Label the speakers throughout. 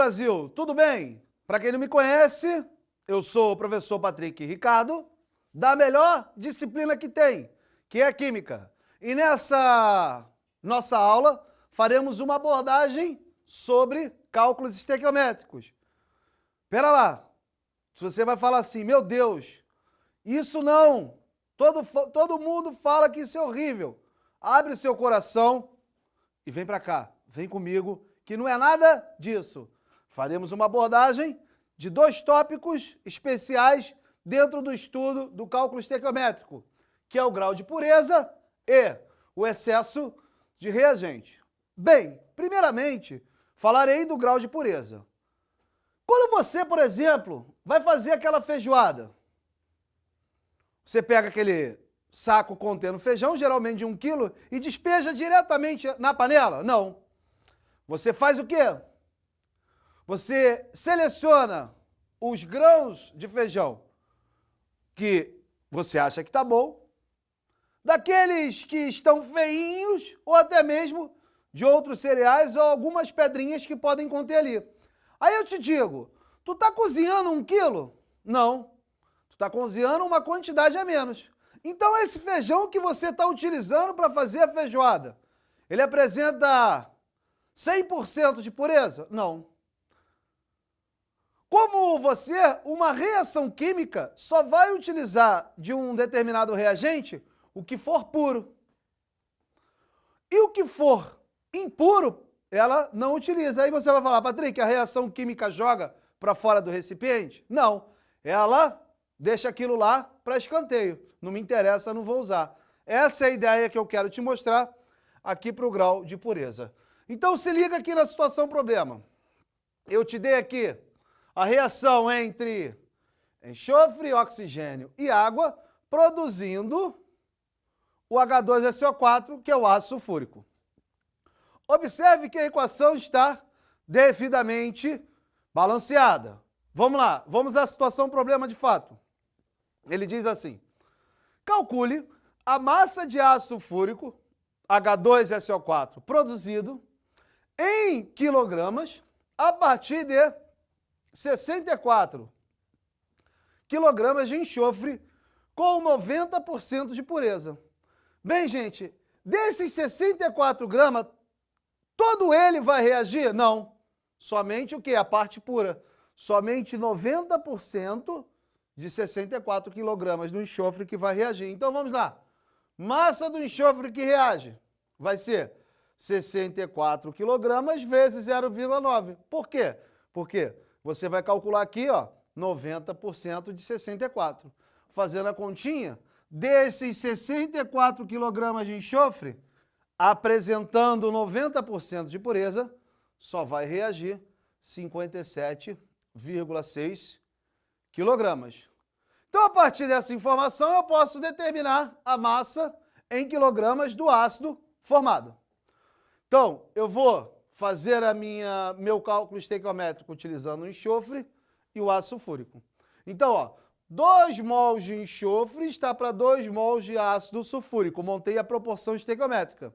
Speaker 1: Brasil, tudo bem? Para quem não me conhece, eu sou o professor Patrick Ricardo, da melhor disciplina que tem, que é a Química. E nessa nossa aula, faremos uma abordagem sobre cálculos estequiométricos. Pera lá, se você vai falar assim, meu Deus, isso não, todo mundo fala que isso é horrível. Abre o seu coração e vem para cá, vem comigo, que não é nada disso. Faremos uma abordagem de 2 tópicos especiais dentro do estudo do cálculo estequiométrico, que é o grau de pureza e o excesso de reagente. Bem, primeiramente, falarei do grau de pureza. Quando você, por exemplo, vai fazer aquela feijoada, você pega aquele saco contendo feijão, geralmente de 1 quilo, e despeja diretamente na panela? Não. Você faz o quê? Você seleciona os grãos de feijão que você acha que tá bom, daqueles que estão feinhos, ou até mesmo de outros cereais ou algumas pedrinhas que podem conter ali. Aí eu te digo, tu tá cozinhando 1 quilo? Não. Tu tá cozinhando uma quantidade a menos. Então esse feijão que você está utilizando para fazer a feijoada, ele apresenta 100% de pureza? Não. Como você, uma reação química só vai utilizar de um determinado reagente o que for puro. E o que for impuro, ela não utiliza. Aí você vai falar, Patrick, a reação química joga para fora do recipiente? Não. Ela deixa aquilo lá para escanteio. Não me interessa, não vou usar. Essa é a ideia que eu quero te mostrar aqui para o grau de pureza. Então se liga aqui na situação problema. Eu te dei aqui a reação entre enxofre, oxigênio e água, produzindo o H2SO4, que é o ácido sulfúrico. Observe que a equação está devidamente balanceada. Vamos lá, vamos à situação problema de fato. Ele diz assim, calcule a massa de ácido sulfúrico, H2SO4, produzido em quilogramas a partir de 64 quilogramas de enxofre com 90% de pureza. Bem, gente, desses 64 gramas, todo ele vai reagir? Não. Somente o quê? A parte pura. Somente 90% de 64 quilogramas do enxofre que vai reagir. Então vamos lá. Massa do enxofre que reage vai ser 64 quilogramas vezes 0,9. Por quê? Porque você vai calcular aqui, ó, 90% de 64. Fazendo a continha, desses 64 quilogramas de enxofre, apresentando 90% de pureza, só vai reagir 57,6 quilogramas. Então, a partir dessa informação, eu posso determinar a massa em quilogramas do ácido formado. Então, eu vou fazer meu cálculo estequiométrico utilizando o enxofre e o ácido sulfúrico. Então, ó, 2 mols de enxofre está para 2 mols de ácido sulfúrico. Montei a proporção estequiométrica.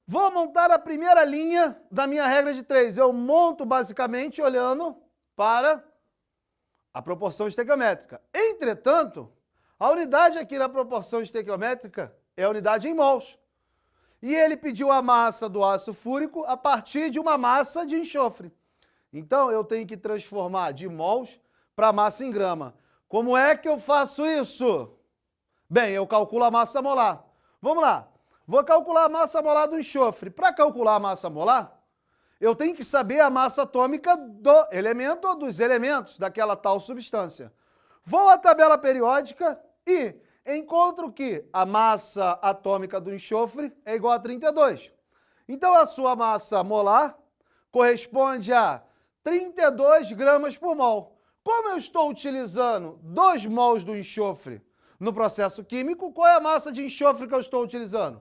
Speaker 1: Vou montar a primeira linha da minha regra de 3. Eu monto basicamente olhando para a proporção estequiométrica. Entretanto, a unidade aqui na proporção estequiométrica é a unidade em mols. E ele pediu a massa do ácido sulfúrico a partir de uma massa de enxofre. Então, eu tenho que transformar de mols para massa em grama. Como é que eu faço isso? Bem, eu calculo a massa molar. Vamos lá. Vou calcular a massa molar do enxofre. Para calcular a massa molar, eu tenho que saber a massa atômica do elemento ou dos elementos daquela tal substância. Vou à tabela periódica e encontro que a massa atômica do enxofre é igual a 32. Então, a sua massa molar corresponde a 32 gramas por mol. Como eu estou utilizando 2 mols do enxofre no processo químico, qual é a massa de enxofre que eu estou utilizando?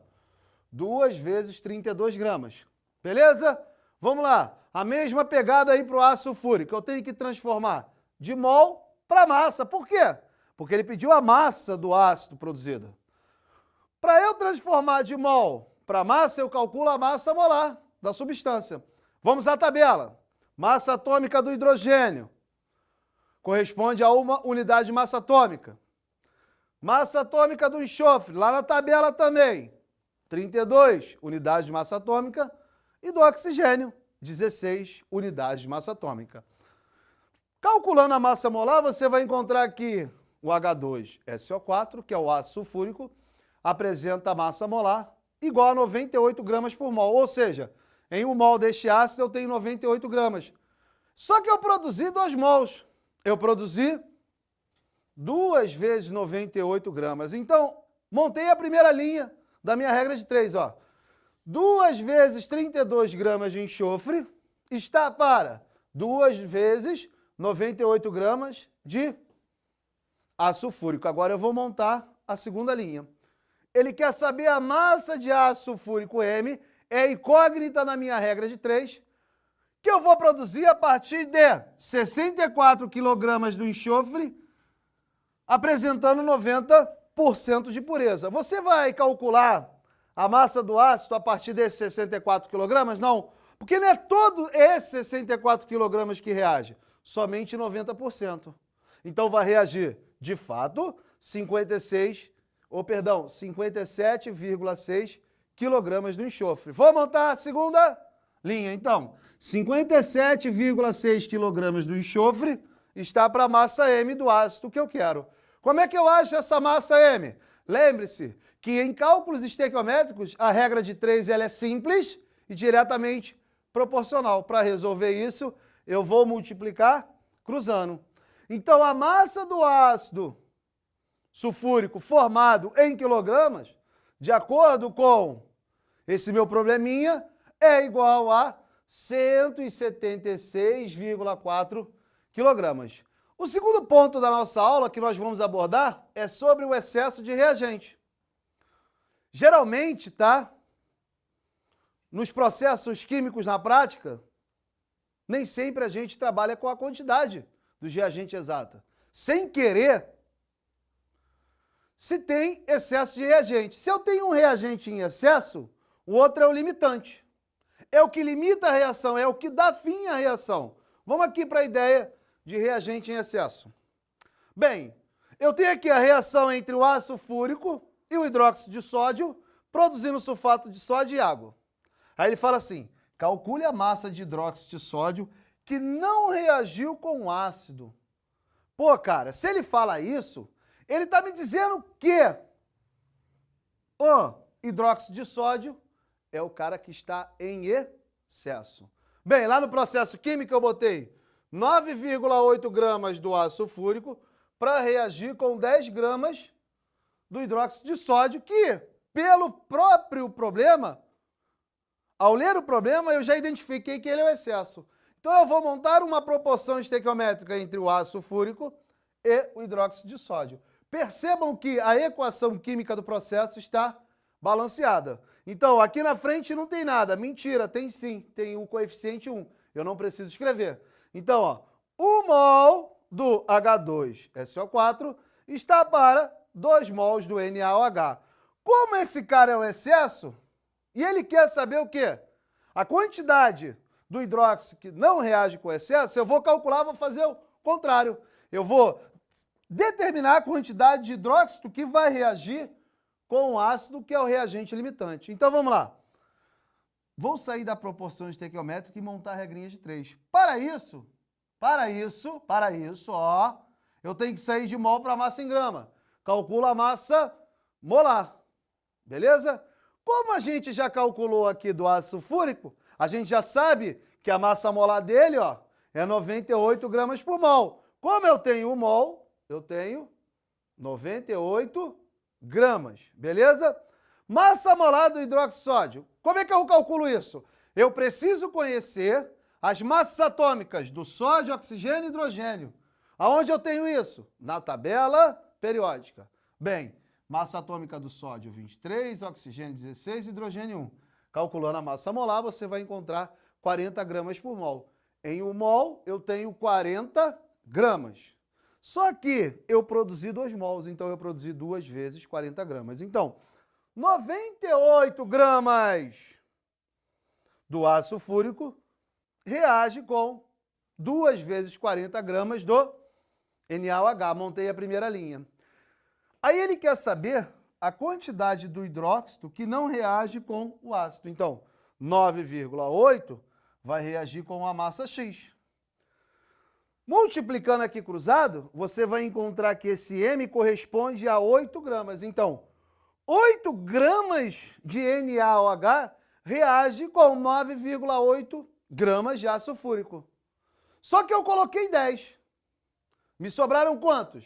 Speaker 1: 2 vezes 32 gramas. Beleza? Vamos lá. A mesma pegada aí para o ácido sulfúrico. Eu tenho que transformar de mol para massa. Por quê? Porque ele pediu a massa do ácido produzida. Para eu transformar de mol para massa, eu calculo a massa molar da substância. Vamos à tabela. Massa atômica do hidrogênio corresponde a 1 unidade de massa atômica. Massa atômica do enxofre, lá na tabela também, 32 unidades de massa atômica. E do oxigênio, 16 unidades de massa atômica. Calculando a massa molar, você vai encontrar que o H2SO4, que é o ácido sulfúrico, apresenta a massa molar igual a 98 gramas por mol. Ou seja, em 1 mol deste ácido eu tenho 98 gramas. Só que eu produzi 2 mols. Eu produzi 2 vezes 98 gramas. Então, montei a primeira linha da minha regra de 3. 2 vezes 32 gramas de enxofre está para 2 vezes 98 gramas de ácido sulfúrico. Agora eu vou montar a segunda linha. Ele quer saber a massa de ácido sulfúrico M, é incógnita na minha regra de 3, que eu vou produzir a partir de 64 kg do enxofre, apresentando 90% de pureza. Você vai calcular a massa do ácido a partir desses 64 kg? Não, porque não é todo esses 64 kg que reage, somente 90%. Então vai reagir, de fato, 57,6 kg do enxofre. Vou montar a segunda linha, então. 57,6 kg do enxofre está para a massa M do ácido que eu quero. Como é que eu acho essa massa M? Lembre-se que em cálculos estequiométricos a regra de 3 ela é simples e diretamente proporcional. Para resolver isso, eu vou multiplicar cruzando. Então a massa do ácido sulfúrico formado em quilogramas, de acordo com esse meu probleminha, é igual a 176,4 quilogramas. O segundo ponto da nossa aula que nós vamos abordar é sobre o excesso de reagente. Geralmente, nos processos químicos na prática, nem sempre a gente trabalha com a quantidade do reagente exata. Sem querer, se tem excesso de reagente. Se eu tenho um reagente em excesso, o outro é o limitante. É o que limita a reação, é o que dá fim à reação. Vamos aqui para a ideia de reagente em excesso. Bem, eu tenho aqui a reação entre o ácido sulfúrico e o hidróxido de sódio, produzindo sulfato de sódio e água. Aí ele fala assim, calcule a massa de hidróxido de sódio que não reagiu com o ácido. Pô, cara, se ele fala isso, ele está me dizendo que o hidróxido de sódio é o cara que está em excesso. Bem, lá no processo químico eu botei 9,8 gramas do ácido sulfúrico para reagir com 10 gramas do hidróxido de sódio, que, pelo próprio problema, ao ler o problema, eu já identifiquei que ele é o excesso. Então eu vou montar uma proporção estequiométrica entre o ácido sulfúrico e o hidróxido de sódio. Percebam que a equação química do processo está balanceada. Então, aqui na frente não tem nada. Mentira, tem sim. Tem o coeficiente 1. Eu não preciso escrever. Então, 1 mol do H2SO4 está para 2 mols do NaOH. Como esse cara é o excesso, e ele quer saber o quê? A quantidade do hidróxido que não reage com excesso, eu vou calcular, vou fazer o contrário. Eu vou determinar a quantidade de hidróxido que vai reagir com o ácido, que é o reagente limitante. Então, vamos lá. Vou sair da proporção estequiométrica e montar regrinhas de 3. Para isso, eu tenho que sair de mol para massa em grama. Calculo a massa molar. Beleza? Como a gente já calculou aqui do ácido sulfúrico, a gente já sabe que a massa molar dele, é 98 gramas por mol. Como eu tenho 1 mol, eu tenho 98 gramas, beleza? Massa molar do hidróxido de sódio. Como é que eu calculo isso? Eu preciso conhecer as massas atômicas do sódio, oxigênio e hidrogênio. Aonde eu tenho isso? Na tabela periódica. Bem, massa atômica do sódio 23, oxigênio 16, hidrogênio 1. Calculando a massa molar, você vai encontrar 40 gramas por mol. Em 1 mol, eu tenho 40 gramas. Só que eu produzi 2 mols, então eu produzi 2 vezes 40 gramas. Então, 98 gramas do ácido sulfúrico reage com 2 vezes 40 gramas do NaOH. Montei a primeira linha. Aí ele quer saber a quantidade do hidróxido que não reage com o ácido. Então, 9,8 vai reagir com a massa X. Multiplicando aqui cruzado, você vai encontrar que esse M corresponde a 8 gramas. Então, 8 gramas de NaOH reage com 9,8 gramas de ácido fúrico. Só que eu coloquei 10. Me sobraram quantos?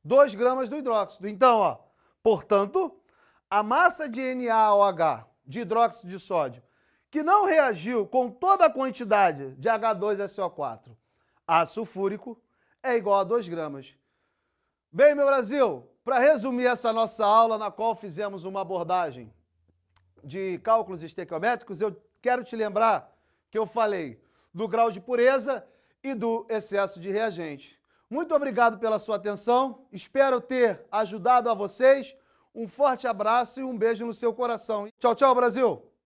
Speaker 1: 2 gramas do hidróxido. Então, ó, portanto, a massa de NaOH, de hidróxido de sódio, que não reagiu com toda a quantidade de H2SO4, ácido fúrico, é igual a 2 gramas. Bem, meu Brasil, para resumir essa nossa aula na qual fizemos uma abordagem de cálculos estequiométricos, eu quero te lembrar que eu falei do grau de pureza e do excesso de reagente. Muito obrigado pela sua atenção, espero ter ajudado a vocês. Um forte abraço e um beijo no seu coração. Tchau, tchau, Brasil!